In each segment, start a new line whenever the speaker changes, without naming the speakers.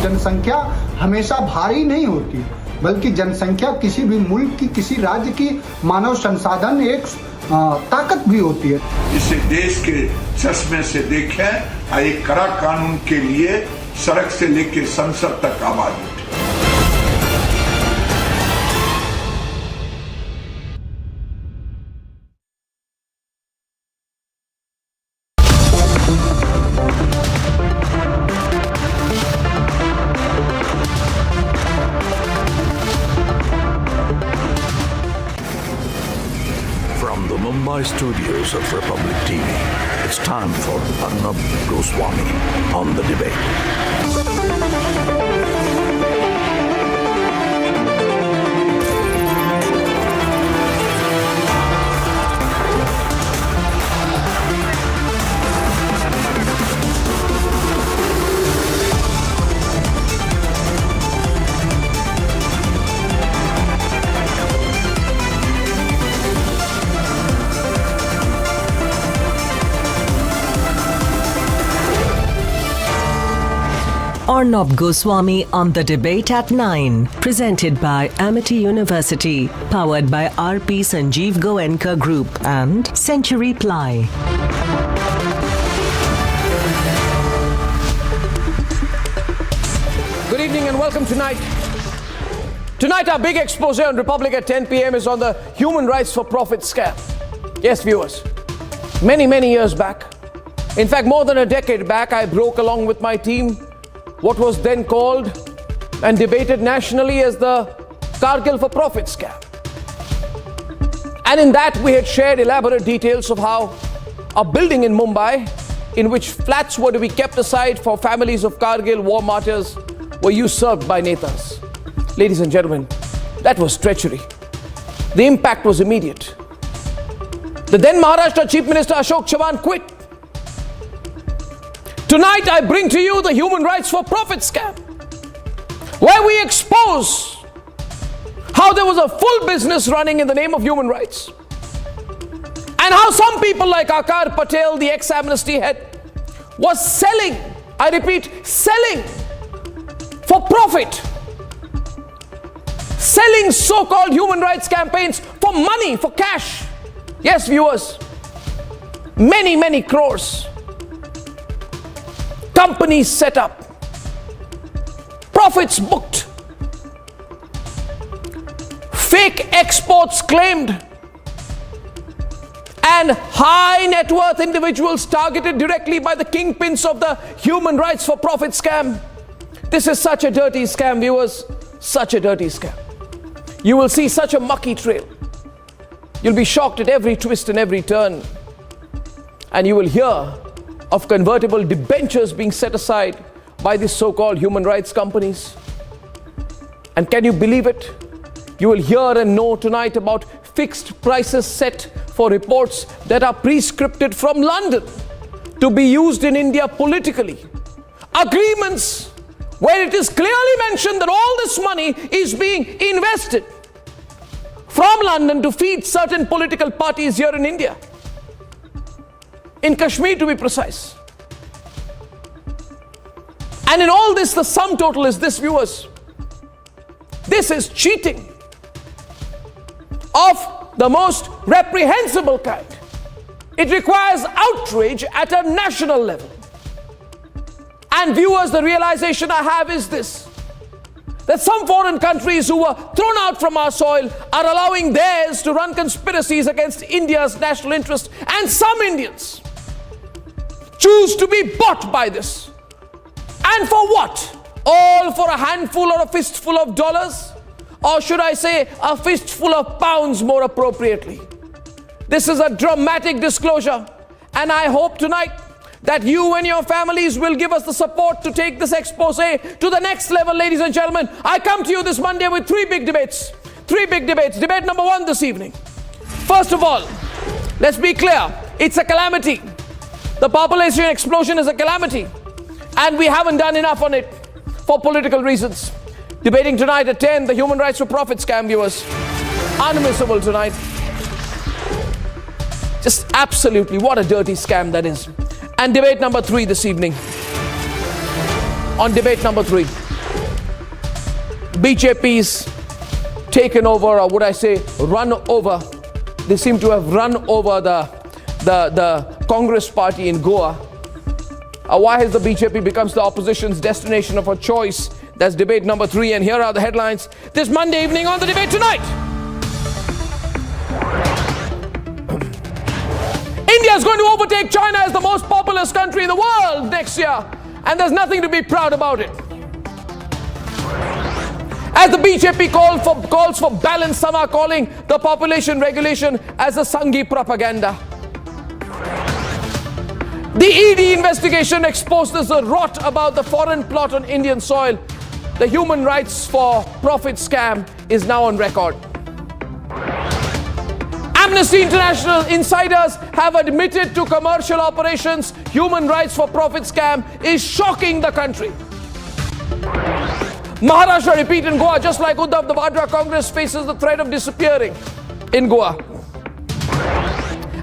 जनसंख्या हमेशा भारी नहीं होती, बल्कि जनसंख्या किसी भी मुल्क की, किसी राज्य की मानव संसाधन एक ताकत भी होती है।
इसे देश के चश्मे से देखें, एक कड़ा कानून के लिए सड़क से लेकर संसद तक आवाज उठे।
From the Mumbai studios of Republic TV, it's time for Arnab Goswami on the debate.
Arnab Goswami on the debate at 9. Presented by Amity University. Powered by RP Sanjeev Goenka Group and Century Ply.
Good evening and welcome tonight. Tonight our big expose on Republic at 10 p.m. is on the human rights for profit scam. Yes, viewers. Many years back, in fact more than a decade back, I broke along with my team what was then called and debated nationally as the Kargil for profit scam. And in that we had shared elaborate details of how a building in Mumbai in which flats were to be kept aside for families of Kargil war martyrs were usurped by netas. Ladies and gentlemen, that was treachery. The impact was immediate. The then Maharashtra Chief Minister Ashok Chavan quit. Tonight I bring to you the human rights for profit scam, where we expose how there was a full business running in the name of human rights, and how some people like Akar Patel, the ex-Amnesty head, was selling, I repeat, selling for profit, selling so-called human rights campaigns for money, for cash. Yes, viewers, many crores. Companies set up, profits booked, fake exports claimed, and high net worth individuals targeted directly by the kingpins of the human rights for profit scam. This is such a dirty scam, viewers, such a dirty scam. You will see such a mucky trail. You'll be shocked at every twist and every turn, and you will hear of convertible debentures being set aside by these so-called human rights companies. And can you believe it? You will hear and know tonight about fixed prices set for reports that are prescripted from London to be used in India politically. Agreements where it is clearly mentioned that all this money is being invested from London to feed certain political parties here in India. In Kashmir, to be precise. And in all this, the sum total is this, viewers. This is cheating of the most reprehensible kind. It requires outrage at a national level. And viewers, the realization I have is this, that some foreign countries who were thrown out from our soil are allowing theirs to run conspiracies against India's national interest, and some Indians choose to be bought by this. And for what? All for a handful or a fistful of dollars? Or should I say a fistful of pounds more appropriately? This is a dramatic disclosure, and I hope tonight that you and your families will give us the support to take this expose to the next level. Ladies and gentlemen, I come to you this Monday with three big debates. Debate number one this evening. First of all, let's be clear, it's a calamity. The population explosion is a calamity, and we haven't done enough on it for political reasons. Debating tonight at 10, the human rights for profit scam, viewers. Unmissable tonight. Just absolutely, what a dirty scam that is. And debate number 3 this evening. On debate number 3, BJP's taken over, or would I say run over. They seem to have run over the Congress party in Goa. Why has the BJP become the opposition's destination of a choice? That's debate number 3, and here are the headlines this Monday evening on The Debate Tonight. India is going to overtake China as the most populous country in the world next year, and there's nothing to be proud about it. As the BJP calls for balance, some are calling the population regulation as a Sanghi propaganda. The ED investigation exposes the rot about the foreign plot on Indian soil. The human rights for profit scam is now on record. Amnesty International insiders have admitted to commercial operations. Human rights for profit scam is shocking the country. Maharashtra repeat in Goa, just like Uddhav, the Vadra Congress faces the threat of disappearing in Goa.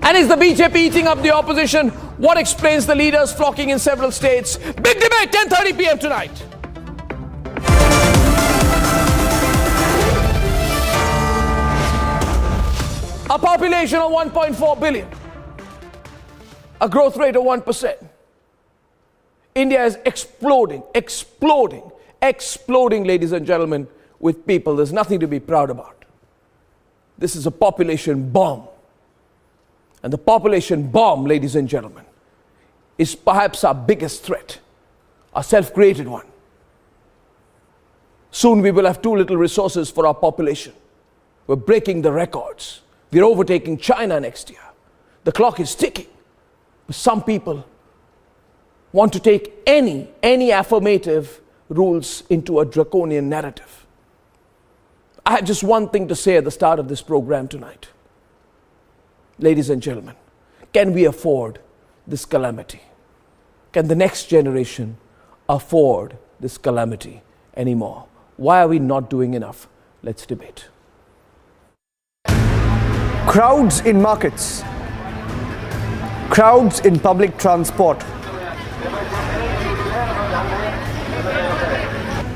And is the BJP eating up the opposition? What explains the leaders flocking in several states? Big debate, 10:30 p.m. tonight. A population of 1.4 billion. A growth rate of 1%. India is exploding, ladies and gentlemen, with people. There's nothing to be proud about. This is a population bomb. And the population bomb, ladies and gentlemen, is perhaps our biggest threat, a self-created one. Soon we will have too little resources for our population. We're breaking the records. We're overtaking China next year. The clock is ticking. But some people want to take any affirmative rules into a draconian narrative. I have just one thing to say at the start of this program tonight. Ladies and gentlemen, can we afford this calamity? Can the next generation afford this calamity anymore? Why are we not doing enough? Let's debate.
Crowds in markets, crowds in public transport.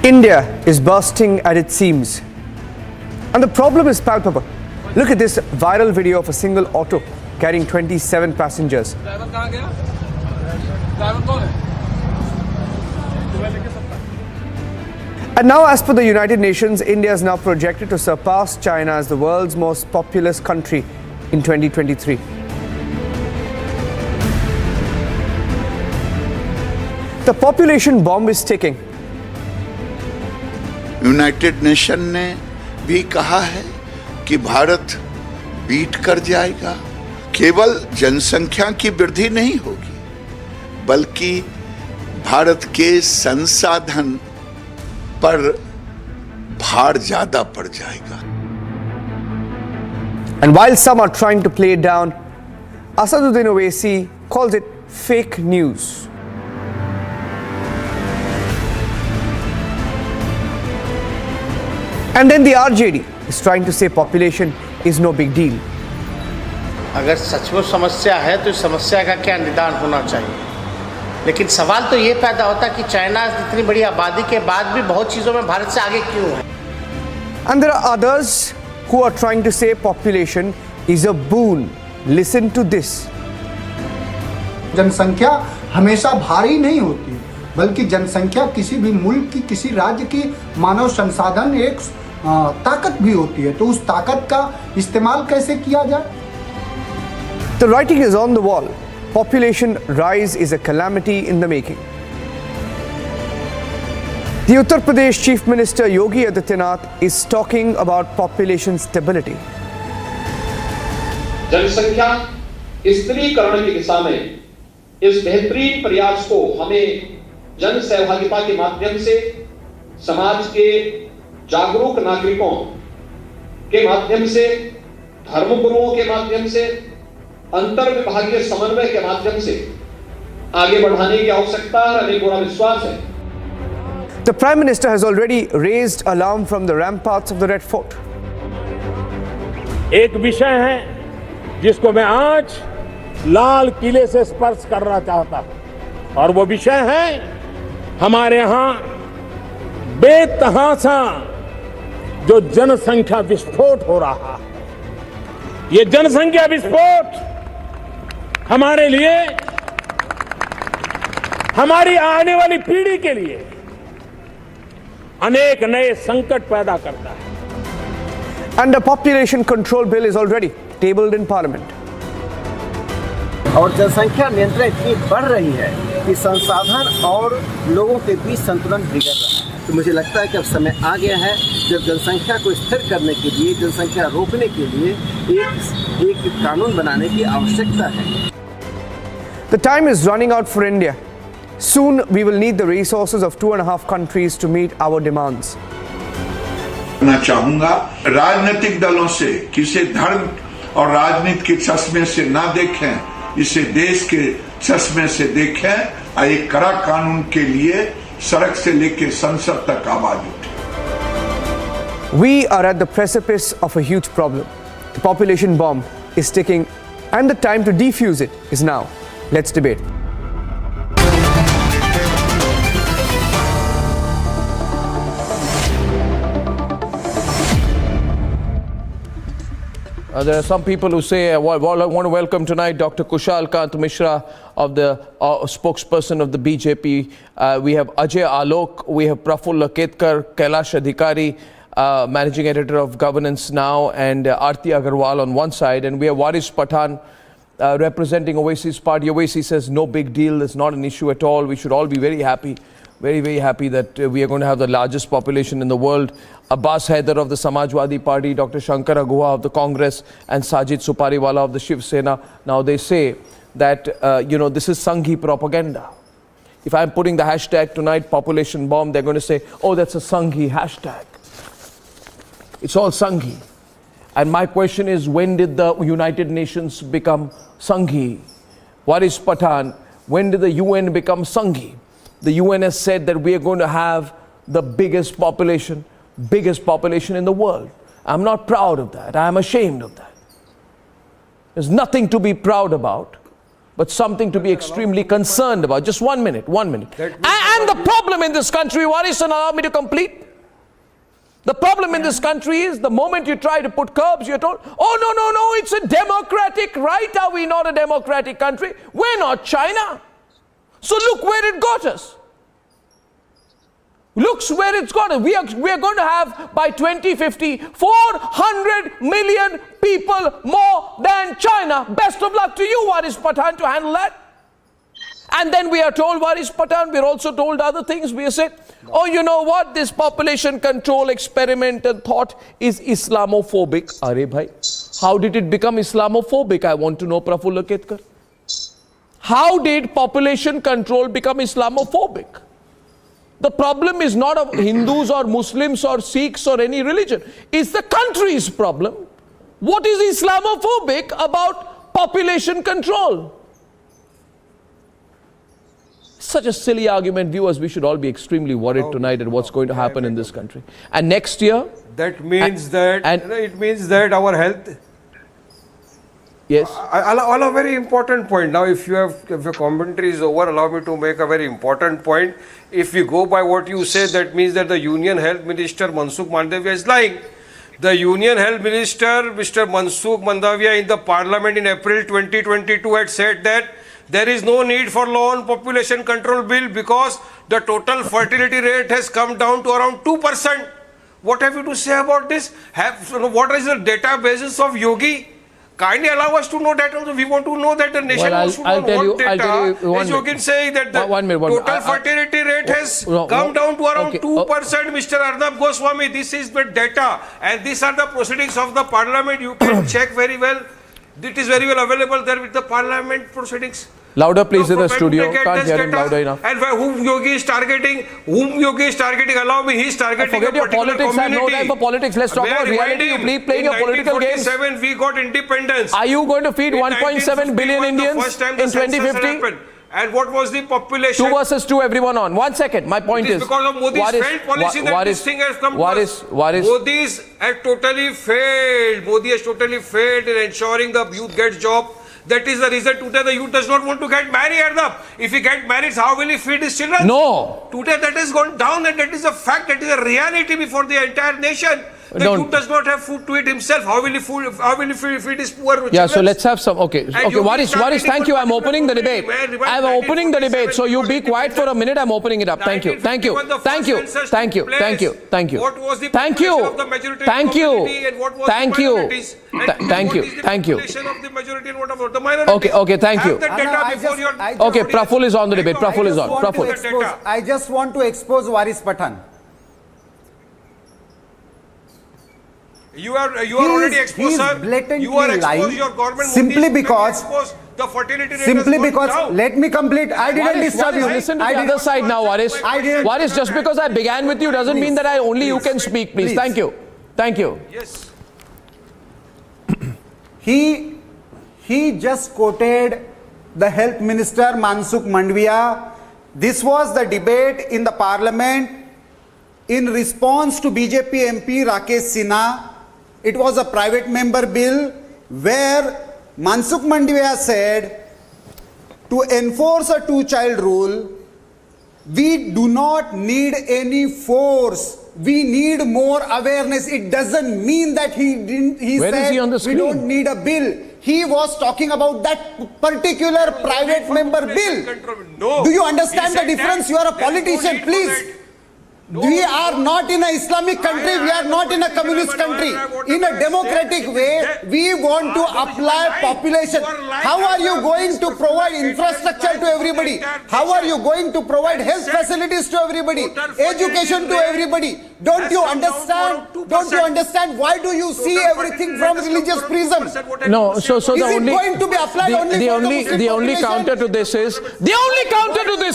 India is bursting at its seams. And the problem is palpable. Look at this viral video of a single auto carrying 27 passengers. And now, as per the United Nations, India is now projected to surpass China as the world's most populous country in 2023. The population bomb is ticking.
United nation ने भी कहा है कि Bharat beat कर जाएगा। केवल जनसंख्या की वृद्धि नहीं होगी, बल्कि भारत के संसाधन पर भार ज्यादा पड़ जाएगा।
And while some are trying to play it down, Asaduddin Owaisi calls it fake news. And then the RJD is trying to say population is no big deal.
अगर सचमुच समस्या है तो इस समस्या का क्या निदान होना चाहिए, लेकिन सवाल तो ये पैदा होता कि चाइना इतनी बड़ी आबादी के बाद भी बहुत चीज़ों में भारत से आगे क्यों है?
And there are others who are trying to say population is a boon. Listen to this.
जनसंख्या हमेशा भारी नहीं होती, बल्कि जनसंख्या किसी भी मुल्क की, किसी राज्य की मानव संसाधन एक ताकत भी होती है। तो उस ताकत का इस्तेमाल कैसे किया जाए?
The writing is on the wall. Population rise is a calamity in the making. The Uttar Pradesh Chief Minister Yogi Adityanath is talking about population stability.
जनसंख्या स्थिरीकरण की दिशा में इस बेहतरीन प्रयास को हमें जन सहभागिता के माध्यम से, समाज के जागरूक नागरिकों के माध्यम से, धर्मगुरुओं के माध्यम से, अंतर विभागीय समन्वय के माध्यम से आगे बढ़ाने की आवश्यकता है। हमें पूरा विश्वास है।
The Prime Minister has already raised alarm from the ramparts of the Red Fort.
एक विषय है जिसको मैं आज लाल किले से स्पर्श करना चाहता हूं, और वो विषय है हमारे यहां बेतहासा जो जनसंख्या विस्फोट हो रहा है, ये जनसंख्या विस्फोट हमारे लिए, हमारी आने वाली पीढ़ी के लिए अनेक नए संकट पैदा करता है.
And the population control bill is already tabled in parliament.
और जनसंख्या नियंत्रण इतनी बढ़ रही है कि संसाधन और लोगों के बीच संतुलन बिगड़ रहा है. तो मुझे लगता है कि अब समय आ गया है जब जनसंख्या को स्थिर करने के लिए, जनसंख्या रोकने के लिए एक कानून बनाने की आवश्यकता है.
The time is running out for India. Soon we will need the resources of 2.5 countries to meet our demands.
मैं चाहूंगा राजनीतिक दलों से किसी धर्म और राजनीति के चश्मे से ना देखें, इसे देश के चश्मे से देखें और एक कड़ा कानून के लिए सड़क से लेकर संसद तक आवाज उठे.
We are at the precipice of a huge problem. The population bomb is ticking and the time to defuse it is now. Let's debate.
There are some people who say, I want to welcome tonight Dr. Kushal Kant Mishra, of the spokesperson of the BJP. We have Ajay Alok, we have Prafulla Ketkar, Kailash Adhikari, managing editor of Governance Now, and Aarti Agarwal on one side, and we have Waris Pathan representing Oasis Party. Oasis says no big deal, it's not an issue at all. We should all be very happy, very happy that we are going to have the largest population in the world. Abbas Haider of the Samajwadi Party, Dr. Shankar Aguha of the Congress, and Sajid Supariwala of the Shiv Sena. Now they say that, this is Sanghi propaganda. If I'm putting the hashtag tonight, population bomb, they're going to say, oh, that's a Sanghi hashtag. It's all Sanghi. And my question is, when did the United Nations become Sanghi? Waris Pathan, when did the UN become Sanghi? The UN has said that we are going to have the biggest population in the world. I'm not proud of that. I'm ashamed of that. There's nothing to be proud about, but something to be extremely concerned about. Just 1 minute. And the problem in this country, Waris, and allow me to complete. The problem in this country is the moment you try to put curbs, you're told, oh, no, it's a democratic right. Are we not a democratic country? We're not China. So look where it got us. Looks where it's got us. We are going to have, by 2050, 400 million people more than China. Best of luck to you, Waris Pathan, to handle that. And then we are told, Waris Pathan, we're also told other things. We are said, oh, you know what? This population control experiment and thought is Islamophobic. Arey bhai, how did it become Islamophobic? I want to know, Prafulla Ketkar. How did population control become Islamophobic? The problem is not of Hindus or Muslims or Sikhs or any religion. It's the country's problem. What is Islamophobic about population control? Such a silly argument. Viewers, we should all be extremely worried tonight at what's going to happen in this country. And next year...
That means it means that our health...
Yes.
Allow a very important point. Now, if your commentary is over, allow me to make a very important point. If we go by what you say, that means that the Union Health Minister Mansukh Mandavia is lying. The Union Health Minister, Mr. Mansukh Mandavia, in the Parliament in April 2022 had said that there is no need for law on population control bill because the total fertility rate has come down to around 2%. What have you to say about this? What is the databases of Yogi? Kindly allow us to know that also. We want to know that the nation wants to know what data is Yogi saying that the total fertility rate has come down to around 2%. Mr. Arnab Goswami, this is the data and these are the proceedings of the Parliament. You can check very well. It is very well available there with the Parliament proceedings.
Louder please in the studio. Can't hear him louder enough.
And whom Yogi is targeting, allow me, he is targeting
forget
a
your
particular
politics.
community.
I have no time for politics. Let's talk about reality. You keep playing your political games.
In 1947, we got independence.
Are you going to feed 1.7 billion Indians in 2050?
And what was the population?
2 versus 2, everyone on. 1 second. My point is
because of Modi's failed policy that this thing has come to us. Modi has totally failed. Modi has totally failed in ensuring the youth gets job. That is the reason today the youth does not want to get married, Arnab. If he gets married, how will he feed his children?
No.
Today that has gone down and that is a fact, that is a reality before the entire nation. The youth does not have food to eat himself. How will he feed his poor children?
Yeah, so let's have some. Okay,
And
okay.
you
Waris,
start
Waris, thank you. I'm opening the debate. I'm opening the debate. So you be quiet for a minute. I'm opening it up. Thank you. Thank you. Thank you. Thank you. Thank you. Thank you.
What was the
Thank
population
you.
of the majority
Thank you.
community and what was
Thank
the
you.
minorities? And
Thank
what
you.
is the
Thank you.
population of the majority and what about the minorities?
Okay, okay, thank you.
Have that data before your
Okay, Praful is on the debate. Praful is on. Praful.
I just want to expose Waris Pathan.
You are already exposed, sir.
Blatantly
You are exposed.
lying
Your government
simply
Modi is
because
exposed. The fertility rate
simply
has gone
because
down.
let me complete. I didn't disturb you.
Listen to
I
the
did-
other side now, Waris.
I didn't-
Waris, just because I began with you doesn't mean that I only you can speak, please.
Please.
Thank you. Thank you.
Yes.
He just quoted the health minister Mansukh Mandviya. This was the debate in the parliament in response to BJP MP Rakesh Sinha. It was a private member bill where Mansukh Mandviya said to enforce a two-child rule, we do not need any force. We need more awareness. It doesn't mean that he
Where
said
is he on the
we
screen?
don't need a bill. He was talking about that particular private member bill.
No.
Do you understand
He
the
said
difference?
that
You are a
there is no
politician,
need for
please.
that.
We are not in an Islamic country. We are not in a communist country. In a democratic way, we want to apply population. How are you going to provide infrastructure to everybody? How are you going to provide health facilities to everybody? Education to everybody? Don't you understand? Don't you understand? Why do you see everything from religious prism?
No, so
Is
the
it
only
going to be applied only for the Muslim
the only
population?
counter to this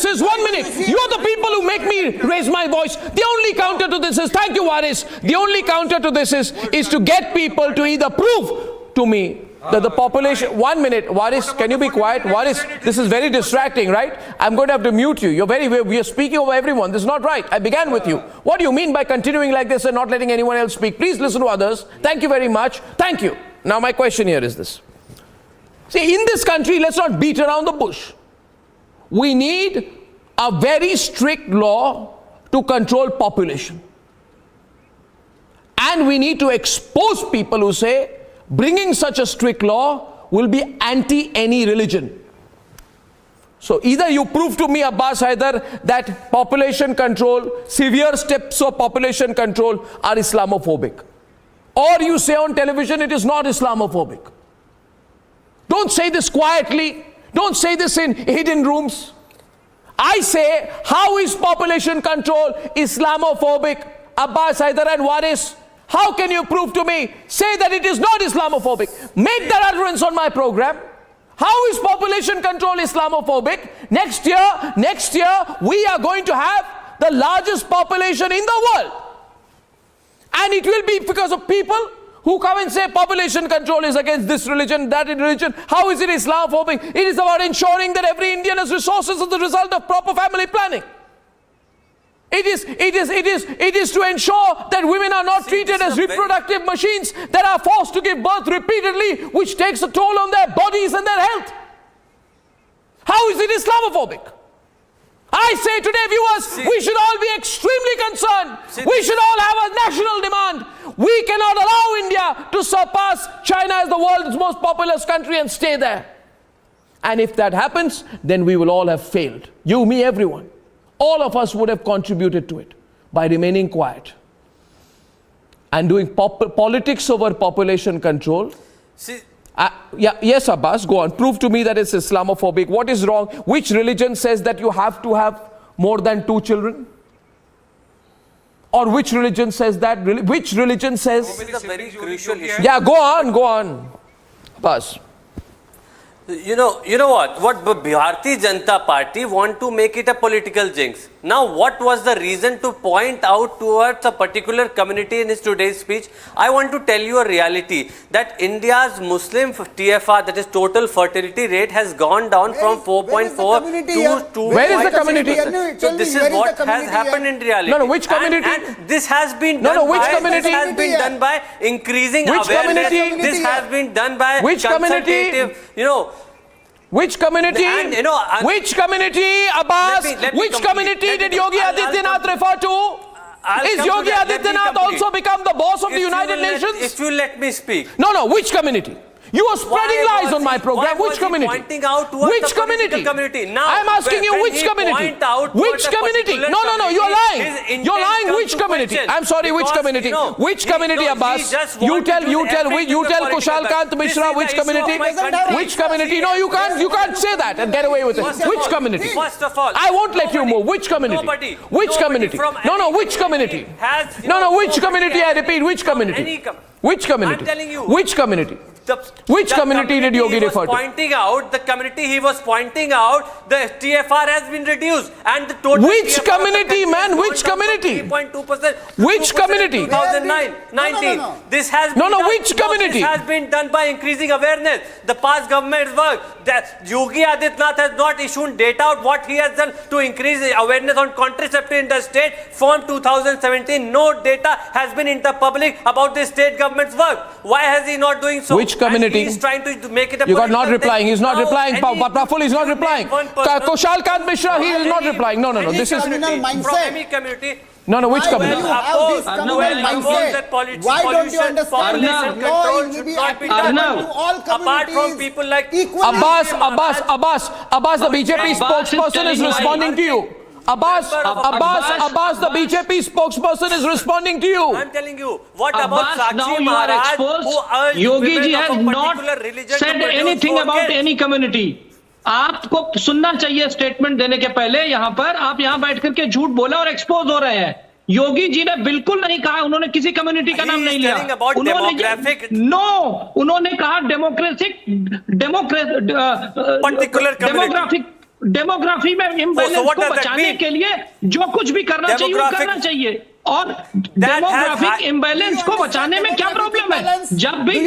is 1 minute. You are the people who make me raise my voice. The only counter to this is, thank you, Waris. The only counter to this is to get people to either prove to me that the population. 1 minute, Waris, can you be quiet? Waris, this is very distracting, right? I'm going to have to mute you. We are speaking over everyone. This is not right. I began with you. What do you mean by continuing like this and not letting anyone else speak? Please listen to others. Thank you very much. Thank you. Now my question here is this. See, in this country, let's not beat around the bush. We need a very strict law to control population. And we need to expose people who say bringing such a strict law will be anti any religion. So either you prove to me, Abbas Haider, that population control, severe steps of population control are Islamophobic. Or you say on television it is not Islamophobic. Don't say this quietly. Don't say this in hidden rooms. I say, how is population control Islamophobic? Abbas Haider and Waris, how can you prove to me? Say that it is not Islamophobic. Make that utterance on my program. How is population control Islamophobic? Next year, we are going to have the largest population in the world. And it will be because of people who come and say population control is against this religion, that religion. How is it Islamophobic? It is about ensuring that every Indian has resources as a result of proper family planning. It is to ensure that women are not treated as reproductive machines that are forced to give birth repeatedly, which takes a toll on their bodies and their health. How is it Islamophobic? I say today, viewers, we should all be extremely concerned. We should all have a national demand. We cannot allow India to surpass China as the world's most populous country and stay there. And if that happens, then we will all have failed. You, me, everyone. All of us would have contributed to it by remaining quiet and doing politics over population control. Yes, Abbas, go on. Prove to me that it's Islamophobic. What is wrong? Which religion says that you have to have more than 2 children? Or which religion says that? Which religion says?
This is a very crucial issue.
Yeah, go on. Abbas.
You know what Bharatiya Janata Party want to make it a political jinx. Now, what was the reason to point out towards a particular community in his today's speech? I want to tell you a reality that India's Muslim TFR, that is total fertility rate, has gone down from 4.4 to 2.
Where is the community?
So this is what has happened in reality.
No, which community?
And this has been done
which community?
This has been done by increasing
which
awareness.
Community?
This has been done by
which community? Which community?
And,
which community, Abbas? Which community did Yogi Adityanath refer to? Is
come to
Yogi
that. Let me
Adityanath
complete.
also become the boss of the
If you
United
will
Nations?
If you let me speak.
No, which community? You are spreading
Why
lies
was
on my
he-
program.
why
Which
was he
community?
pointing out towards
Which
the political
community?
community? Now,
I am asking you
when
which
he
community?
point out towards
Which
a
community?
particular
No, you're
community,
lying.
his intent
You're lying.
comes
Which
to
community?
question.
I'm sorry. Which
Because,
community?
you know,
Which community,
he
Abbas?
just
You
wanted
tell.
to
You tell.
affect
You
the
tell
political
Kushal Kant
balance.
Mishra.
This is
Which
the issue of
community?
my country.
Which community? No, you can't say that and get away with it.
First of
Which
all-
community?
First of all,
I won't let you move. Which community?
Nobody.
Which
Nobody
community?
from
No,
any
which community?
has, you
No,
know,
which community? I repeat, which community?
Any
Which community?
I'm telling you.
Which community? Which
the
community did Yogi
he was
refer to?
Pointing out the community he was pointing out, the TFR has been reduced, and the total.
Which
TFR
community, man? Which community?
3.2%.
Which community?
2009, 19. This has been done,
which community?
This has been done by increasing awareness. The past government's work. That Yogi Adityanath has not issued data out what he has done to increase awareness on contraceptive in the state from 2017. No data has been in the public about the state government's work. Why has he not doing so?
Which community?
And he's trying to make it a
You got not
political
replying.
thing.
He's not
Now,
replying.
any-
Praful is not replying.
one person-
Kushal Kant Mishra, he is not replying. No.
Any
This is
community,
mindset.
from any community.
no. Which
Why
community?
will you have this communal mindset? Why don't you understand
Pollution
that law
control
will
should
be
not be
applicable
done
to all
apart from
communities
people like
equally?
Abbas, the BJP
Abbas is
spokesperson is
telling you
responding to you. Abbas, the BJP spokesperson is responding to you.
I'm telling you, what about
Abbas, now
Sakshi
you are
Maharaj,
exposed.
who urged
Yogi
women
ji
of
has
a
not
particular religion
said
to produce
anything
more
about
kids?
any community. आपको सुनना चाहिए statement देने के पहले यहाँ पर आप यहाँ बैठ करके झूठ बोला और एक्सपोज हो रहे हैं योगी जी ने बिल्कुल नहीं कहा उन्होंने किसी कम्युनिटी का नाम नहीं लिया उन्होंने कहा डेमोग्राफी में इम्बैलेंस को बचाने के लिए जो कुछ भी करना चाहिए वो करना चाहिए और डेमोग्राफिक इम्बैलेंस को बचाने में क्या प्रॉब्लम है जब भी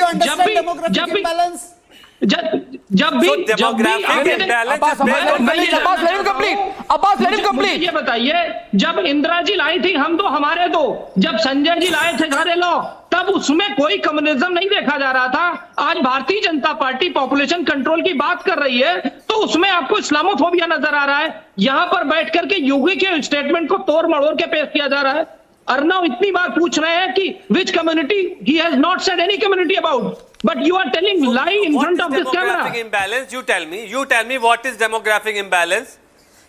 ये बताइए जब इंदिरा जी लाई थी हम दो हमारे दो जब संजय जी लाए थे घरे लॉ तब उसमें कोई कम्युनिज्म नहीं देखा जा रहा था आज Bharatiya Janata party population control की बात कर रही है तो उसमें आपको इस्लामोफोबिया नजर आ रहा है यहां पर बैठ करके योगी के स्टेटमेंट को तोड़ मड़ोड़ के पेश किया जा रहा है अर्नव इतनी बार पूछ रहे हैं कि विच community he has not said any community about but you are telling lie in front of this camera.
Demographic imbalance, you tell me what is demographic imbalance?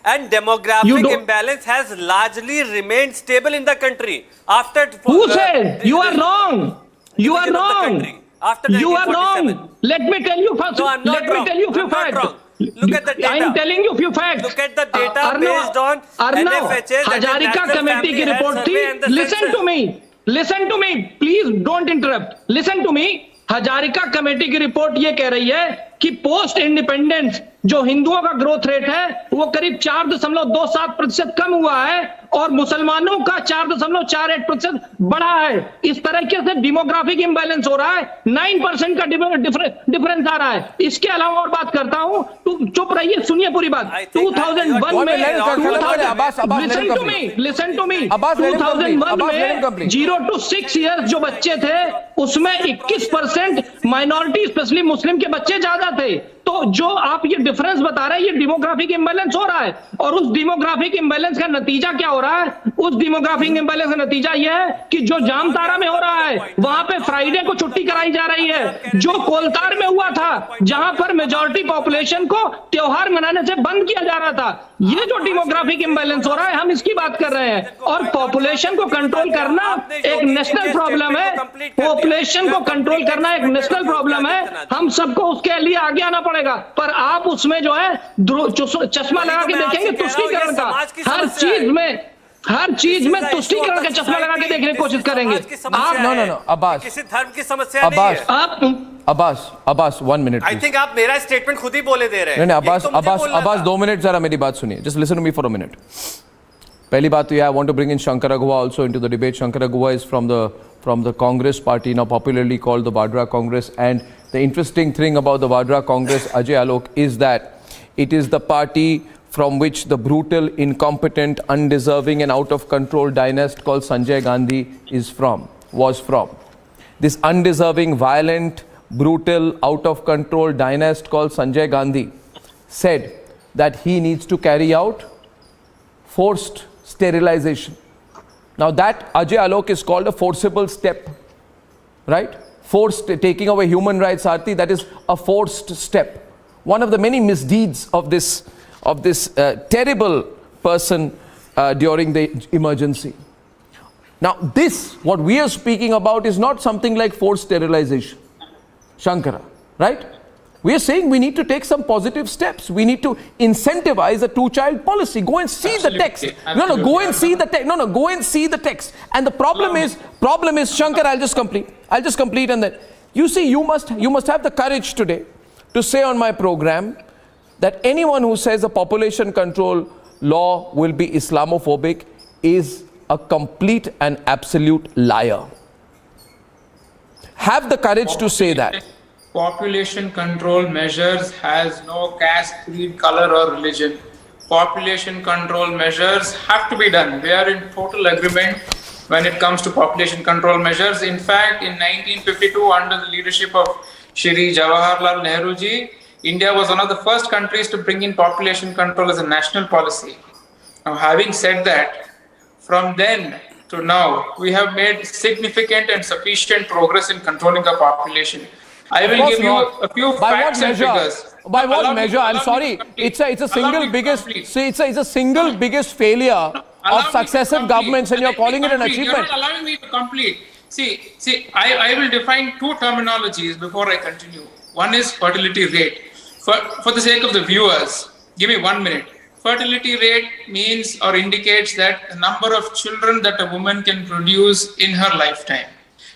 And demographic imbalance has largely remained stable in the country after.
Who said? You are wrong. You are wrong.
After
you are wrong. Let me tell you first.
No, I'm not
Let
wrong.
me tell you few facts.
Look at the data.
I'm telling you few facts.
Look at the data based on NFHS.
Hazarika committee की report थी. Listen to me. Listen to me. Please don't interrupt. Listen to me. Hazarika committee की report ये कह रही है कि post independence जो हिंदुओं का ग्रोथ रेट है वो करीब 4.27% कम हुआ है और मुसलमानों का 4.48% बढ़ा है इस तरीके से डेमोग्राफिक इंबैलेंस हो रहा है 9% का डिफरेंस आ रहा है इसके अलावा और बात करता हूं चुप रहिए सुनिए पूरी बात 2001 में लिसन टू मी 2001 में 0 to 6 इयर्स जो बच्चे थे उसमें 21% माइनॉरिटी स्पेशली मुस्लिम के बच्चे ज्यादा थे तो जो आप ये डिफरेंस बता रहे हैं ये डेमोग्राफिक इंबैलेंस हो रहा है और उस डेमोग्राफिक इंबैलेंस का नतीजा क्या हो रहा है उस डेमोग्राफिक इंबैलेंस का नतीजा यह है कि जो जामताड़ा में हो रहा है वहां पे फ्राइडे को छुट्टी कराई जा रही है जो कोलतार में हुआ था जहां पर मेजॉरिटी पॉपुलेशन को त्योहार मनाने से बंद किया जा रहा था ये जो डेमोग्राफिक इंबैलेंस हो रहा है हम इसकी बात कर रहे हैं और पॉपुलेशन को कंट्रोल करना एक नेशनल प्रॉब्लम है पॉपुलेशन को कंट्रोल करना एक नेशनल प्रॉब्लम है हम सबको उसके लिए आगे आना पड़ेगा पर आप उसमें जो है चश्मा लगा के देखेंगे तुष्टीकरण का हर चीज में तुष्टीकरण का चश्मा लगा के देखने की कोशिश करेंगे आप
नो अब्बास
किसी धर्म की समस्या नहीं है
अब्बास 1 मिनट
आई थिंक आप मेरा स्टेटमेंट खुद ही बोले दे रहे हैं
नहीं अब्बास 2 मिनट जरा मेरी बात सुनिए just listen to me for a minute पहली बात तो ये I want to bring in Shankar Aguwa also into the debate Shankar Aguwa is from the Congress party, now popularly called the Vadra Congress. And the interesting thing about the Vadra Congress, Ajay Alok, is that it is the party from which the brutal, incompetent, undeserving and out of control dynasty called Sanjay Gandhi was from. This undeserving, violent, brutal, out of control dynasty called Sanjay Gandhi said that he needs to carry out forced sterilization. Now that, Ajay Alok, is called a forcible step, right? Forced, taking away human rights, Aarti, that is a forced step. One of the many misdeeds of this terrible person during the emergency. Now this, what we are speaking about, is not something like forced sterilization, Shankara, right? We are saying we need to take some positive steps. We need to incentivize a two-child policy. Go and see the text. No, go and see the text. No, go and see the text. And the problem is, Shankar, I'll just complete and then, you see, you must have the courage today to say on my program that anyone who says a population control law will be Islamophobic is a complete and absolute liar. Have the courage to say that.
Population control measures has no caste, creed, color or religion. Population control measures have to be done. They are in total agreement when it comes to population control measures. In fact, in 1952, under the leadership of Shri Jawaharlal Nehru ji, India was one of the first countries to bring in population control as a national policy. Now, having said that, from then to now, we have made significant and sufficient progress in controlling our population. I will give you a few facts and figures.
By what measure? I'm sorry. It's a single biggest. See, it's a single biggest failure of successive governments, and you're calling it an achievement.
You're not allowing me to complete. See, I will define two terminologies before I continue. One is fertility rate. For the sake of the viewers, give me 1 minute. Fertility rate means or indicates that the number of children that a woman can produce in her lifetime.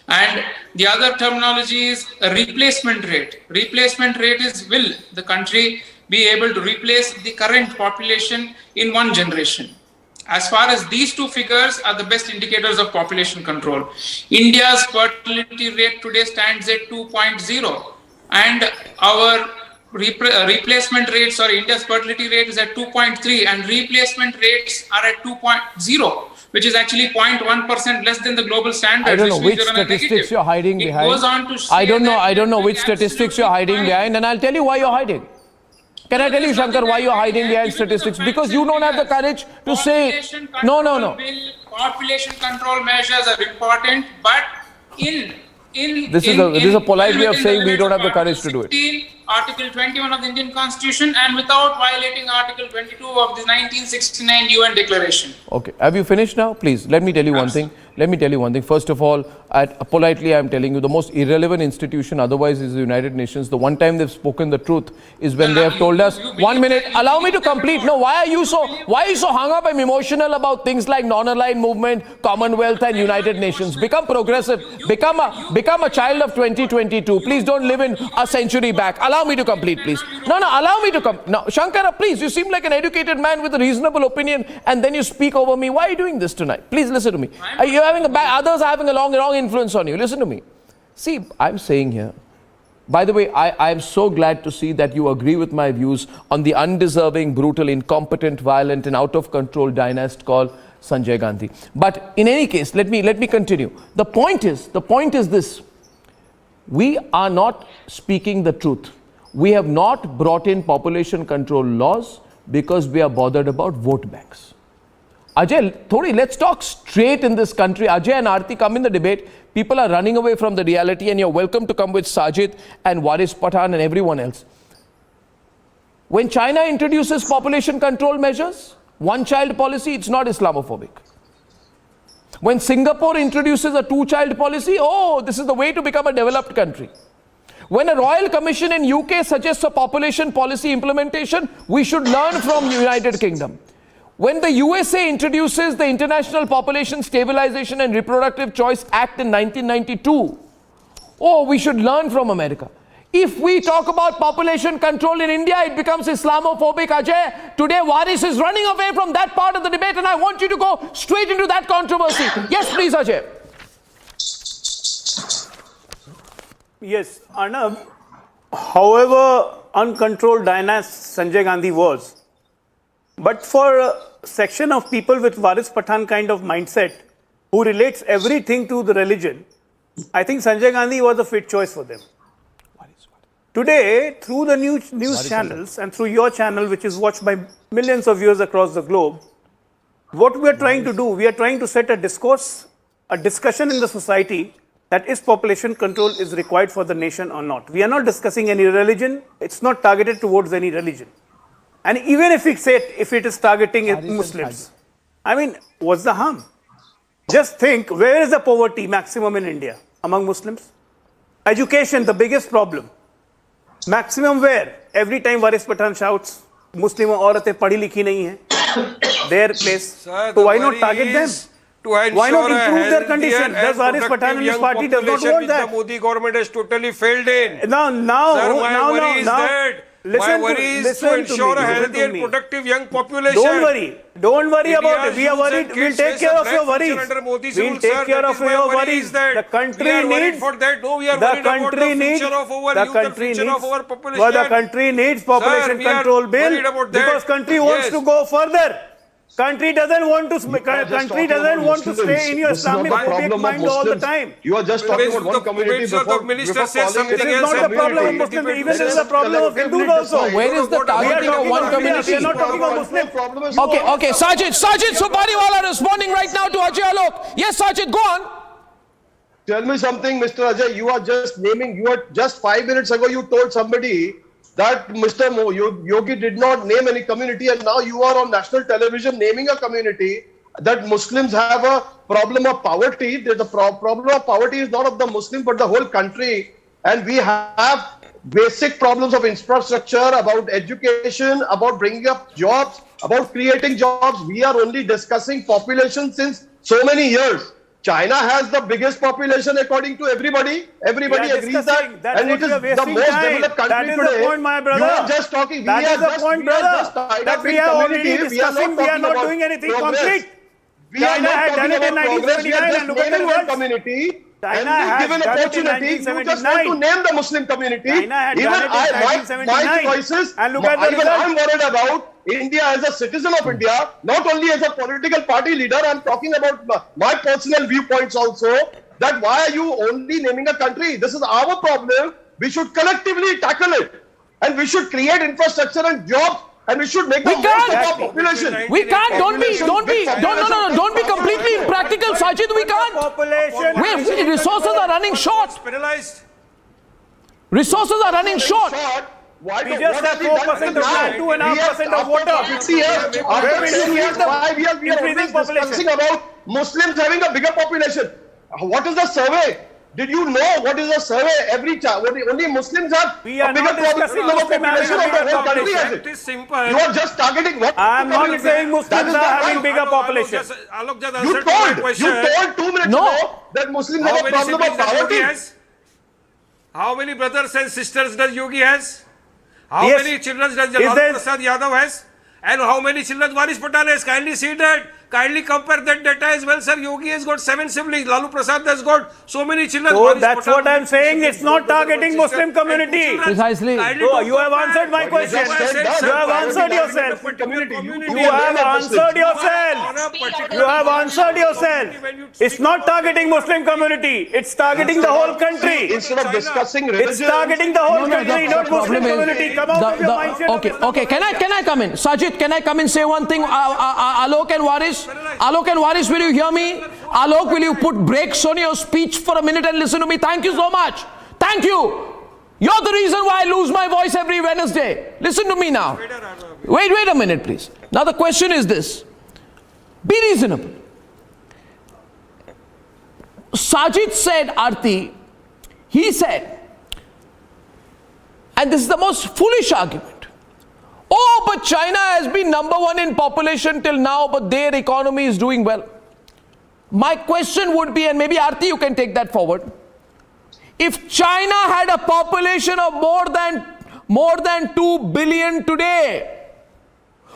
And the other terminology is a replacement rate. Replacement rate is, will the country be able to replace the current population in one generation? As far as these two figures are the best indicators of population control. India's fertility rate today stands at 2.0 and our replacement rates, or India's fertility rate is at 2.3 and replacement rates are at 2.0. Which is actually 0.1% less than the global standard.
I don't know which statistics you're hiding behind.
It goes on to say
I don't know which statistics you're hiding behind, and I'll tell you why you're hiding. Can I tell you, Shankar, why you're hiding behind statistics? Because you don't have the courage to say, no.
Population control measures are important, but
this is a polite way of saying we don't have the courage to do it.
Article 21 of the Indian Constitution and without violating Article 22 of the 1969 UN Declaration.
Okay, have you finished now? Please, let me tell you one thing. First of all, politely I am telling you, the most irrelevant institution otherwise is the United Nations. The one time they've spoken the truth is when they have told us, 1 minute, allow me to complete. No, why are you so hung up and emotional about things like non-aligned movement, Commonwealth and United Nations? Become progressive. Become a child of 2022. Please don't live in a century back. Allow me to complete, please. No, allow me to come. Now, Shankara, please, you seem like an educated man with a reasonable opinion and then you speak over me. Why are you doing this tonight? Please listen to me. Others are having a wrong influence on you. Listen to me. See, I'm saying here, by the way, I am so glad to see that you agree with my views on the undeserving, brutal, incompetent, violent and out of control dynast called Sanjay Gandhi. But in any case, let me continue. The point is this. We are not speaking the truth. We have not brought in population control laws because we are bothered about vote banks. Ajay, let's talk straight in this country. Ajay and Aarti, come in the debate. People are running away from the reality and you're welcome to come with Sajid and Waris Pathan and everyone else. When China introduces population control measures, one-child policy, it's not Islamophobic. When Singapore introduces a two-child policy, this is the way to become a developed country. When a royal commission in UK suggests a population policy implementation, we should learn from the United Kingdom. When the USA introduces the International Population Stabilization and Reproductive Choice Act in 1992, we should learn from America. If we talk about population control in India, it becomes Islamophobic. Ajay, today Waris is running away from that part of the debate and I want you to go straight into that controversy. Yes, please, Ajay.
Yes, Arnab, however uncontrolled dynast Sanjay Gandhi was, but for a section of people with Waris Pathan kind of mindset who relates everything to the religion, I think Sanjay Gandhi was a fit choice for them. Today, through the news channels and through your channel, which is watched by millions of viewers across the globe, What we are trying to do, we are trying to set a discourse, a discussion in the society that is population control is required for the nation or not. We are not discussing any religion. It's not targeted towards any religion. And even if it is targeting Muslims, I mean, what's the harm? Just think, where is the poverty maximum in India among Muslims? Education, the biggest problem. Maximum where? Every time Waris Pathan shouts, Muslim औरतें पढ़ी लिखी नहीं हैं, their place. So why not target them? Why not improve their condition? Does Waris Pathan and his party does not want that?
The Modi government has totally failed in.
Now,
My worry is to ensure a healthy and productive young population.
Don't worry about it. We are worried. We'll take care of your worries. We'll take care of your worries. The country needs. The country needs population control bill because country wants to go further. Country doesn't want to stay in your Islamic phobic mind all the time.
You are just talking about one community before
the minister says something
else. It is not the problem of Muslims, even it is the problem of Hindus also.
Where is the targeting of one community?
We are not talking about Muslims.
Okay, Sajid Supariwala responding right now to Ajay Alok. Yes, Sajid, go on.
Tell me something, Mr. Ajay. You are just 5 minutes ago you told somebody that Mr. Yogi did not name any community, and now you are on national television naming a community that Muslims have a problem of poverty. The problem of poverty is not of the Muslim but the whole country, and we have basic problems of infrastructure, about education, about bringing up jobs, about creating jobs. We are only discussing population since so many years. China has the biggest population according to everybody. Everybody agrees that, and it is the most developed country today.
That is the point, my brother.
You are just talking.
That is the point, brother. That we are already discussing. We are not doing anything concrete. China had done it in 1979, and look at the results. China has given opportunity. You just want to name the Muslim community. China had done it in 1979.
My choices. And look at the results. I'm worried about India as a citizen of India, not only as a political party leader. I'm talking about my personal viewpoints also. That why are you only naming a country? This is our problem. We should collectively tackle it, and we should create infrastructure and jobs. And we should make the most of our population.
We can't. Don't be completely impractical, Sajid. We can't. Resources are running short. Resources are running short.
We just have 4% of land, 2.5% of water.
We are discussing about Muslims having a bigger population. What is the survey? Did you know what is the survey? Only Muslims have a bigger population of the whole country has it.
It is simple.
You are just targeting what?
I am not saying Muslims are having bigger population.
You told 2 minutes ago that Muslims have a problem of poverty.
How many brothers and sisters does Yogi has? How many children does Lalu Prasad Yadav has? And how many children Waris Pathan has? Kindly see that. Kindly compare that data as well, sir. Yogi has got 7 siblings. Lalu Prasad has got so many children.
So that's what I'm saying. It's not targeting Muslim community.
Precisely.
So you have answered my question. You have answered yourself. You have answered yourself. You have answered yourself. It's not targeting Muslim community. It's targeting the whole country.
Instead of discussing religion,
it's targeting the whole country, not Muslim community. Come out with your mindset.
Okay. Can I come in? Sajid, can I come in? Say one thing. Alok and Waris. Alok and Waris, will you hear me? Alok, will you put brakes on your speech for a minute and listen to me? Thank you so much. Thank you. You're the reason why I lose my voice every Wednesday. Listen to me now. Wait a minute, please. Now the question is this. Be reasonable. Sajid said, Aarti, he said, and this is the most foolish argument. Oh, but China has been number 1 in population till now, but their economy is doing well. My question would be, and maybe Aarti you can take that forward. If China had a population of more than 2 billion today,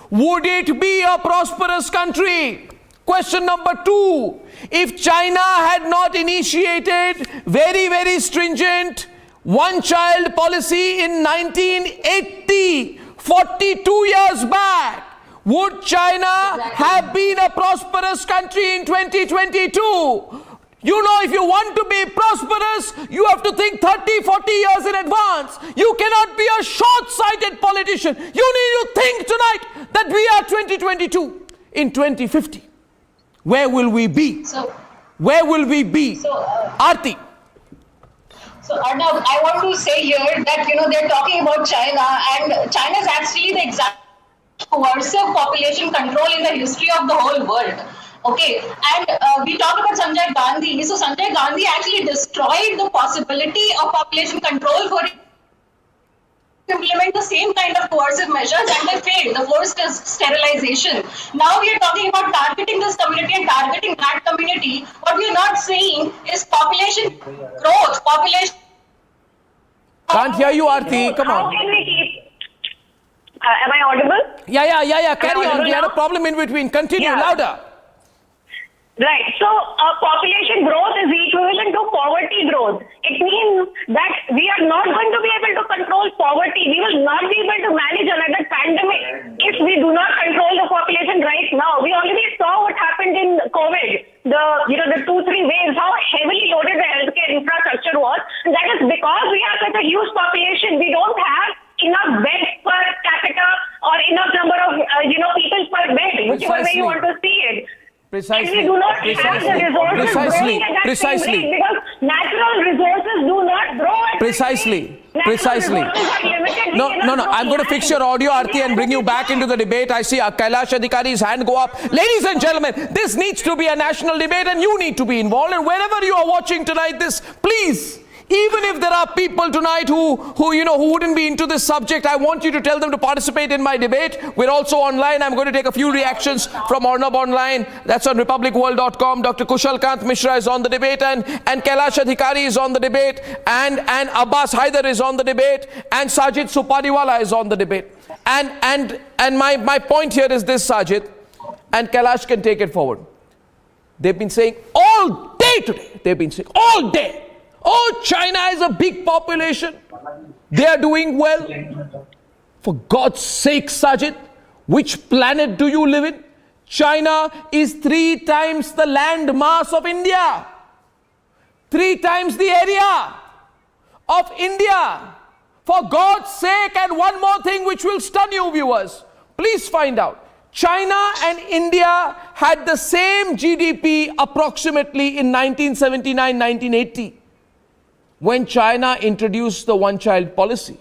would it be a prosperous country? Question number 2, if China had not initiated very stringent one-child policy in 1980, 42 years back, would China have been a prosperous country in 2022? You know, if you want to be prosperous, you have to think 30, 40 years in advance. You cannot be a short-sighted politician. You need to think tonight that we are 2022. in 2050? Where will we be? Where will we be? Aarti.
So Arnab, I want to say here that, they're talking about China, and China is actually the exact coercive population control in the history of the whole world. Okay, and we talked about Sanjay Gandhi. So Sanjay Gandhi actually destroyed the possibility of population control for implement the same kind of coercive measures, and they failed. The first is sterilization. Now we are talking about targeting this community and targeting that community. What we are not saying is population growth, population.
Can't hear you, Aarti. Come on.
How can we keep? Am I audible?
Yeah. Carry on. We had a problem in between. Continue louder.
Right. So population growth is equivalent to poverty growth. It means that we are not going to be able to control poverty. We will not be able to manage another pandemic if we do not control the population right now. We already saw what happened in COVID. The 2-3 waves, how heavily loaded the healthcare infrastructure was. And that is because we have such a huge population. We don't have enough beds per capita or enough number of people per bed, whichever way you want to see it.
Precisely.
And we do not have the resources growing at that same rate because natural resources do not grow at
Precisely.
No.
I'm going to fix your audio, Aarti, and bring you back into the debate. I see Kailash Adhikari's hand go up. Ladies and gentlemen, this needs to be a national debate, and you need to be involved. And wherever you are watching tonight, please. Even if there are people tonight who wouldn't be into this subject, I want you to tell them to participate in my debate. We're also online. I'm going to take a few reactions from Arnab online. That's on republicworld.com. Dr. Kushal Kant Mishra is on the debate, and Kailash Adhikari is on the debate, and Abbas Haider is on the debate, and Sajid Supadiwala is on the debate. And my point here is this, Sajid, and Kailash can take it forward. They've been saying all day today, oh, China is a big population. They are doing well. For God's sake, Sajid, which planet do you live in? China is 3 times the land mass of India. 3 times the area of India. For God's sake, and one more thing which will stun you, viewers. Please find out. China and India had the same GDP approximately in 1979-1980. When China introduced the one-child policy.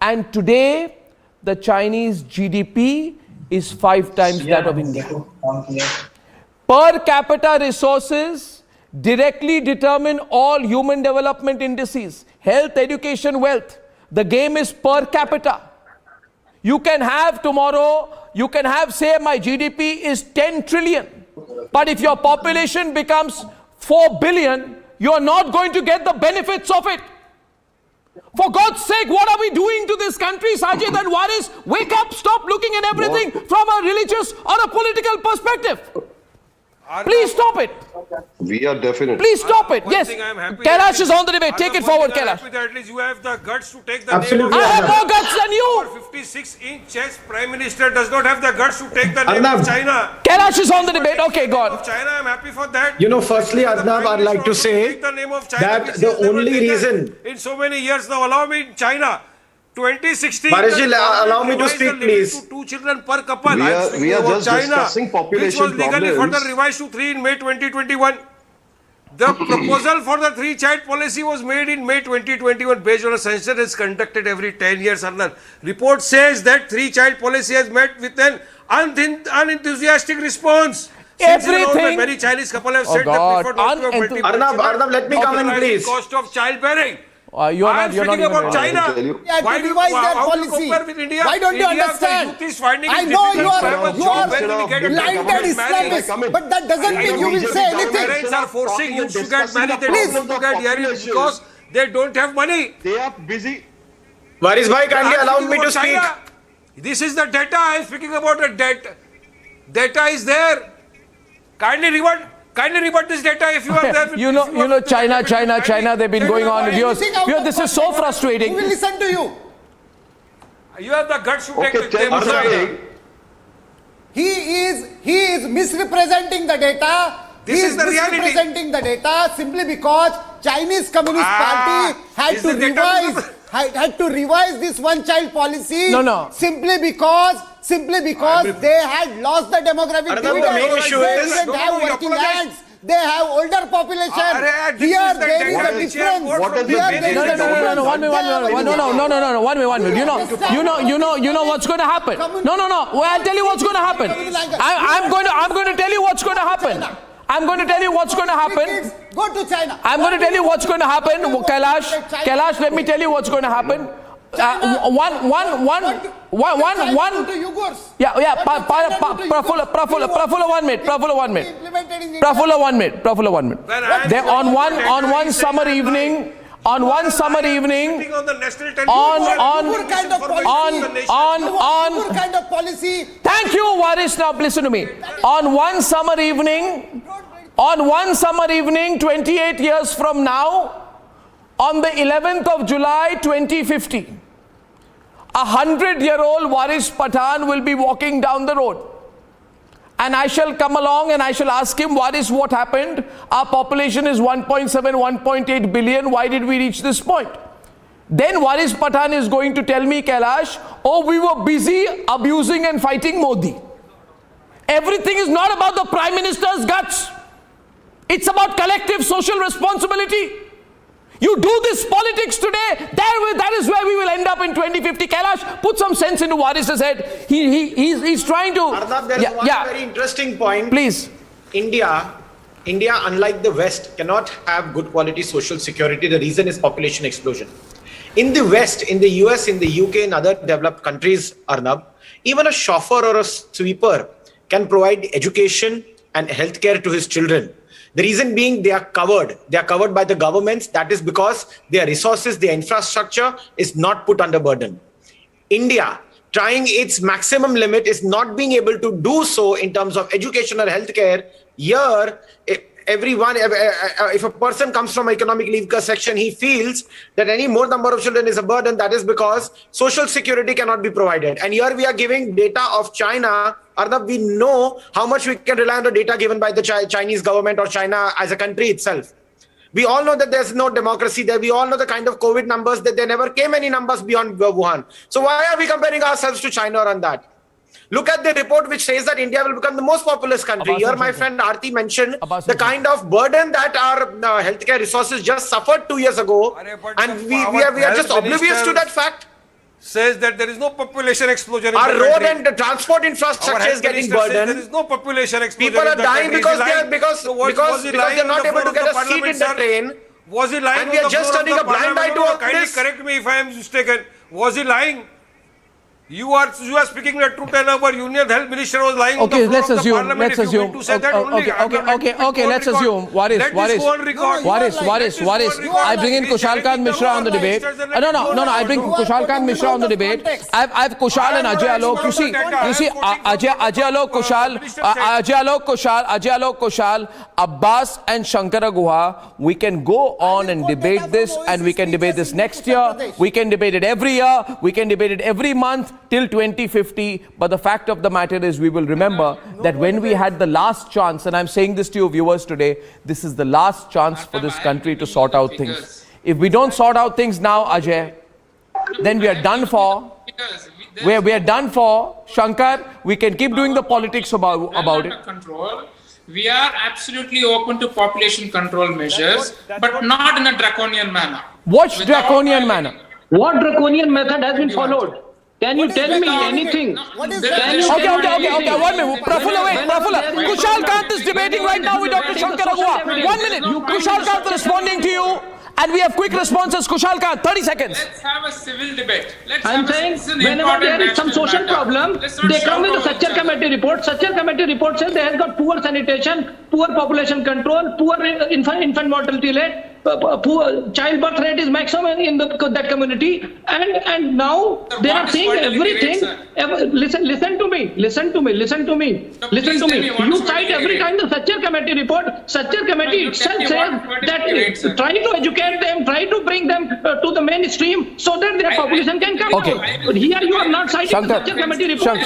And today, the Chinese GDP is 5 times that of India. Per capita resources directly determine all human development indices, health, education, wealth. The game is per capita. You can have tomorrow, say my GDP is 10 trillion. But if your population becomes 4 billion, you are not going to get the benefits of it. For God's sake, what are we doing to this country, Sajid and Waris? Wake up, stop looking at everything from a religious or a political perspective. Please stop it.
We are definitely.
Please stop it. Yes. Kailash is on the debate. Take it forward, Kailash.
At least you have the guts to take the
Absolutely. Name of... I have more guts than you.
56-inch chest Prime Minister does not have the guts to take the name of China.
Kailash is on the debate. Okay, go on.
China, I'm happy for that.
Firstly, Arnab, I'd like to say that the only reason...
In so many years now, allow me, China... 2016.
Allow me to speak, please.
2 children per couple.
We are just
China,
discussing population
which was legally
problems.
further revised to 3 in May 2021. The proposal for the 3-child policy was made in May 2021 based on a census that's conducted every 10 years. Report says that 3-child policy has met with an unenthusiastic response.
Everything.
Many Chinese couples have said that prefer not to have multiple
Arnab, let me come in, please.
Cost of childbearing.
You're not
about China.
Why do you revise that policy? Why don't you understand? I know you are blinded Islamists, but that doesn't mean you will say anything.
Parents are forcing you to get married. They don't want to get married because they don't have money.
They are busy.
Waris bhai, kindly allow me to speak.
This is the data. I am speaking about the data. Data is there. Kindly rebut this data if you are there.
you know, China, they've been going on. This is so frustrating.
Who will listen to you?
You have the guts to take the name of China.
He is misrepresenting the data.
This is the reality.
Misrepresenting the data simply because Chinese Communist Party had to revise had to revise this one-child policy.
No.
Simply because they had lost the demographic dividend.
The main issue
they
is
didn't have working hands. They have older population. Here there is a difference.
What is the
Here there is a difference.
No, one minute. You know what's going to happen. No. Well, I'll tell you what's going to happen. I'm going to tell you what's going to happen. I'm going to tell you what's going to happen.
Go to China.
I'm going to tell you what's going to happen. Kailash, let me tell you what's going to happen. One. Yeah. Prafula, 1 minute. Prafula, 1 minute. Then on one summer evening. On one summer evening,
kind of policy.
Thank you, Waris. Now listen to me. On one summer evening, 28 years from now, on the 11th of July 2050, 100-year-old Waris Pathan will be walking down the road. And I shall come along and I shall ask him, Waris, what happened? Our population is 1.7, 1.8 billion. Why did we reach this point? Then Waris Pathan is going to tell me, Kailash, we were busy abusing and fighting Modi. Everything is not about the Prime Minister's guts. It's about collective social responsibility. You do this politics today, that is where we will end up in 2050. Kailash, put some sense into Waris's head. He's trying to...
Arnab, there is one very interesting point.
Please.
India, unlike the West, cannot have good quality social security. The reason is population explosion. In the West, in the US, in the UK, in other developed countries, Arnab, even a chauffeur or a sweeper can provide education and healthcare to his children. The reason being they are covered by the governments. That is because their resources, their infrastructure is not put under burden. India, trying its maximum limit, is not being able to do so in terms of education or healthcare. Here, if a person comes from economically weaker section, he feels that any more number of children is a burden. That is because social security cannot be provided. And here we are giving data of China. Arnab, we know how much we can rely on the data given by the Chinese government or China as a country itself. We all know that there's no democracy there. We all know the kind of COVID numbers, that there never came any numbers beyond Wuhan. So why are we comparing ourselves to China on that? Look at the report which says that India will become the most populous country. Here, my friend Aarti mentioned the kind of burden that our healthcare resources just suffered 2 years ago. And we are just oblivious to that fact.
Says that there is no population explosion.
Our road and transport infrastructure is getting burdened.
There is no population explosion.
People are dying because they're not able to get a seat in the train.
Was he lying?
And we are just turning a blind eye to all this.
Correct me if I am mistaken. Was he lying? You are speaking the truth, and our Union Health Minister was lying on the floor of the Parliament. Let's assume.
Let's assume. Waris. I bring in Kushal Kant Mishra on the debate. No. I bring Kushal Kant Mishra on the debate. I have Kushal and Ajay Alok. You see, Ajay Alok, Kushal, Abbas and Shankara Guha. We can go on and debate this, and we can debate this next year. We can debate it every year. We can debate it every month till 2050. But the fact of the matter is, we will remember that when we had the last chance, and I'm saying this to you viewers today, this is the last chance for this country to sort out things. If we don't sort out things now, Ajay, then we are done for. We are done for. Shankar, we can keep doing the politics about it.
We are absolutely open to population control measures, but not in a draconian manner.
What draconian manner?
What draconian method has been followed? Can you tell me anything?
Okay, 1 minute. Prafula, wait. Kushal Kant is debating right now with Dr. Shankara Guha. 1 minute. Kushal Kant responding to you. And we have quick responses. Kushal Kant, 30 seconds.
Let's have a civil debate.
I'm saying whenever there is some social problem, they come with the Sachar Committee report. Sachar Committee report says they have got poor sanitation, poor population control, poor infant mortality rate, poor childbirth rate is maximum in that community, and now they are saying everything. Listen to me. You cite every time the Sachar Committee report. Sachar Committee itself says that try to educate them, try to bring them to the mainstream so that their population can come out. But here you are not citing the Sachar Committee report.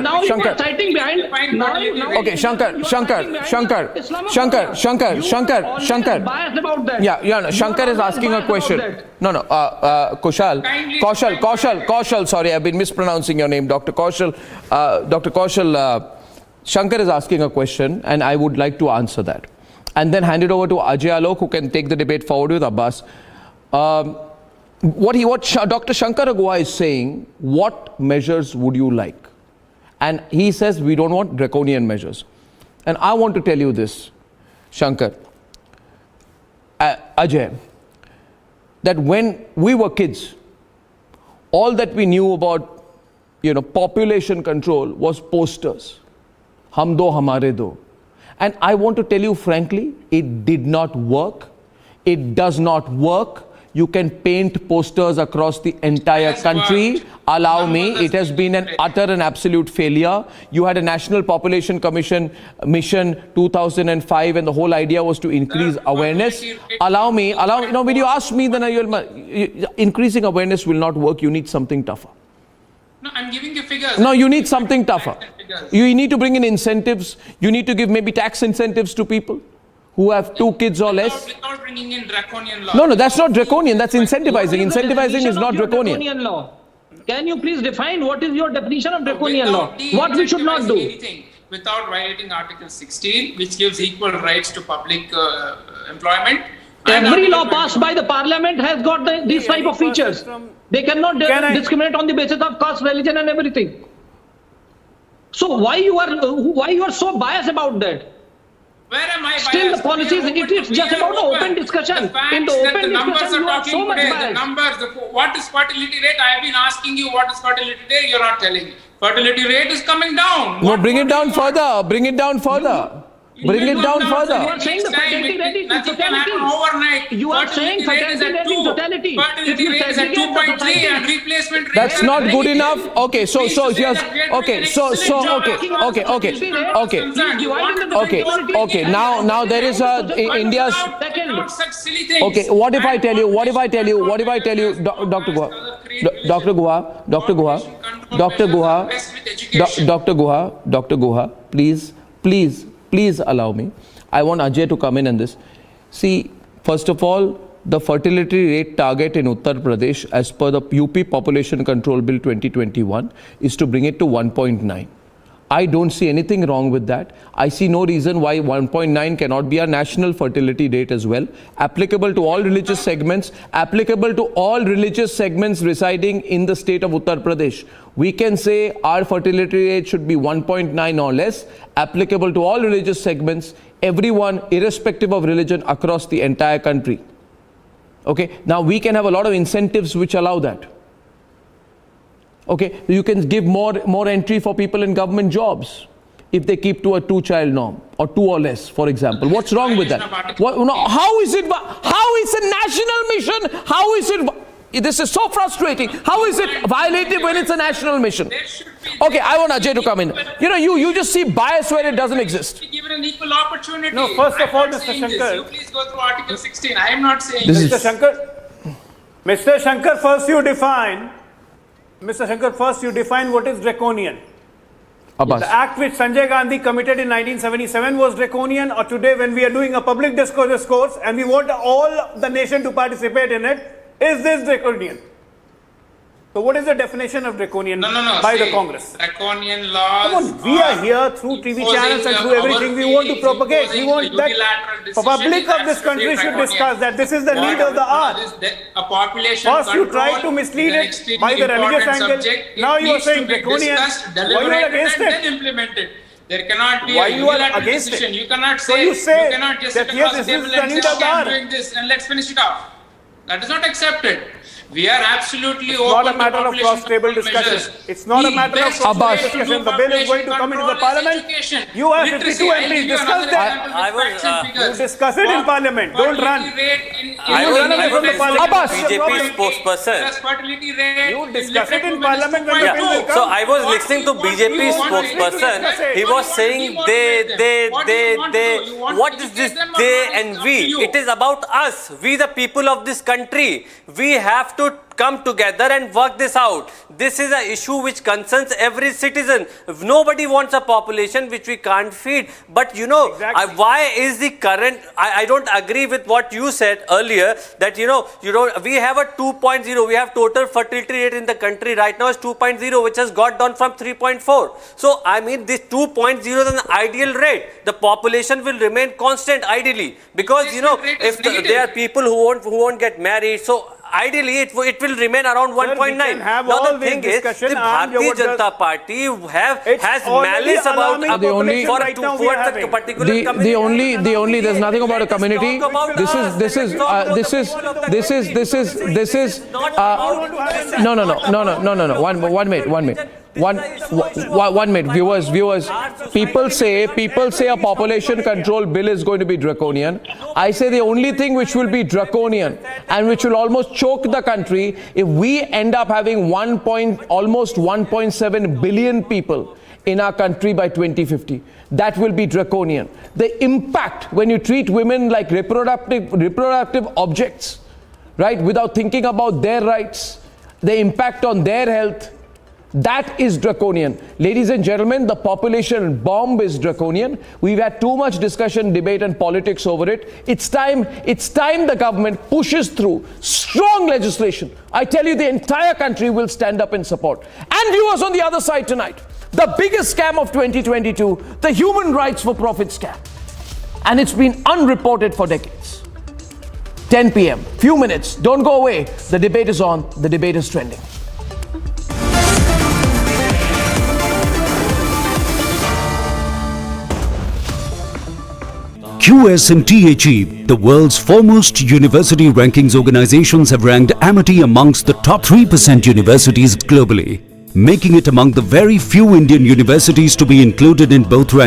Now you are citing behind.
Okay, Shankar.
Biased about that. that.
Yeah, Shankar is asking a question. No, Kaushal. Kaushal, sorry, I've been mispronouncing your name, Dr. Kaushal. Dr. Kaushal, Shankar is asking a question and I would like to answer that. And then hand it over to Ajay Alok, who can take the debate forward with Abbas. What Dr. Shankar Agua is saying, what measures would you like? And he says we don't want draconian measures. And I want to tell you this, Shankar, Ajay, that when we were kids, all that we knew about, population control was posters. Hum do, hamare do. And I want to tell you frankly, it did not work. It does not work. You can paint posters across the entire country. Allow me, it has been an utter and absolute failure. You had a National Population Commission mission 2005 and the whole idea was to increase awareness. Allow me, when you ask me, then increasing awareness will not work. You need something tougher.
No, I'm giving you figures.
No, you need something tougher. You need to bring in incentives. You need to give maybe tax incentives to people who have 2 kids or less.
Without bringing in draconian law.
No, that's not draconian. That's incentivizing. Incentivizing is not draconian.
Draconian law. Can you please define what is your definition of draconian law? What we should not do?
Anything without violating Article 16, which gives equal rights to public employment.
Every law passed by the parliament has got these type of features. They cannot discriminate on the basis of caste, religion and everything. So why you are so biased about that?
Where am I
Still
biased?
the policies, it is just about the open discussion. In the open discussion, you are so much biased.
The numbers, what is fertility rate? I have been asking you what is fertility rate, you're not telling. Fertility rate is coming down.
No, bring it down further. Bring it down further. Bring it down further.
You are saying the fertility rate is
Nothing can happen overnight.
You are saying fertility rate is totality.
Fertility rate is at 2.3 and replacement rate.
That's not good enough. Okay, so here's okay. Now there is India's. Okay, what if I tell you, Dr. Guha, please allow me. I want Ajay to come in on this. See, first of all, the fertility rate target in Uttar Pradesh as per the UP Population Control Bill 2021 is to bring it to 1.9. I don't see anything wrong with that. I see no reason why 1.9 cannot be a national fertility rate as well, applicable to all religious segments, residing in the state of Uttar Pradesh. We can say our fertility rate should be 1.9 or less, applicable to all religious segments, everyone, irrespective of religion, across the entire country. Okay, now we can have a lot of incentives which allow that. Okay, you can give more entry for people in government jobs if they keep to a 2-child norm or 2 or less, for example. What's wrong with that? How is it a national mission? How is it? This is so frustrating. How is it violated when it's a national mission? Okay, I want Ajay to come in. You just see bias where it doesn't exist.
Given an equal opportunity.
No, first of all, Mr. Shankar.
You please go through Article 16. I am not saying
Mr. Shankar, first you define what is draconian.
Abbas.
The act which Sanjay Gandhi committed in 1977 was draconian, or today when we are doing a public discourse and we want all the nation to participate in it, is this draconian? So what is the definition of draconian by the Congress?
Draconian laws.
Come on, we are here through TV channels and through everything we want to propagate. We want that the public of this country should discuss that this is the need of the hour. First you tried to mislead it by the religious angle. Now you are saying draconian. Why you are against it?
There cannot be
Why
a
you are
unilateral
against
decision.
it?
You cannot
So
say,
you say
cannot just
that
sit
yes,
across the
this is
table
the
and
need
say,
of the
okay, I'm
hour.
doing this and let's finish it off. That is not accepted. We are absolutely
It's
open
not a matter
to
of cross-table discussion. It's not a matter of cross-table discussion. The bill is going to come into the parliament. You have 52 MPs. Discuss that. You discuss it in parliament. Don't run. You run away from the parliament.
BJP spokesperson.
You discuss it in parliament when the bill will come.
So I was listening to BJP spokesperson. He was saying they. What is this they and we? It is about us. We the people of this country. We have to come together and work this out. This is an issue which concerns every citizen. Nobody wants a population which we can't feed. But you know, why is the current, I don't agree with what you said earlier, that we have a 2.0, we have total fertility rate in the country right now is 2.0, which has got down from 3.4. So I mean, this 2.0 is an ideal rate. The population will remain constant ideally, because if there are people who won't get married, so ideally it will remain around 1.9. Now the thing is, the Bharatiya Janata Party has malice about towards a particular community.
The only there's nothing about a community. No. One minute, viewers. People say a population control bill is going to be draconian. I say the only thing which will be draconian and which will almost choke the country, if we end up having almost 1.7 billion people in our country by 2050. That will be draconian. The impact when you treat women like reproductive objects, right, without thinking about their rights, the impact on their health, that is draconian. Ladies and gentlemen, the population bomb is draconian. We've had too much discussion, debate and politics over it. It's time the government pushes through strong legislation. I tell you, the entire country will stand up in support. And viewers on the other side tonight, the biggest scam of 2022, the human rights for profit scam. And it's been unreported for decades. 10 p.m., few minutes, don't go away. The debate is on, the debate is trending.
QS and THE, the world's foremost university rankings organizations, have ranked Amity amongst the top 3% universities globally, making it among the very few Indian universities to be included in both rankings.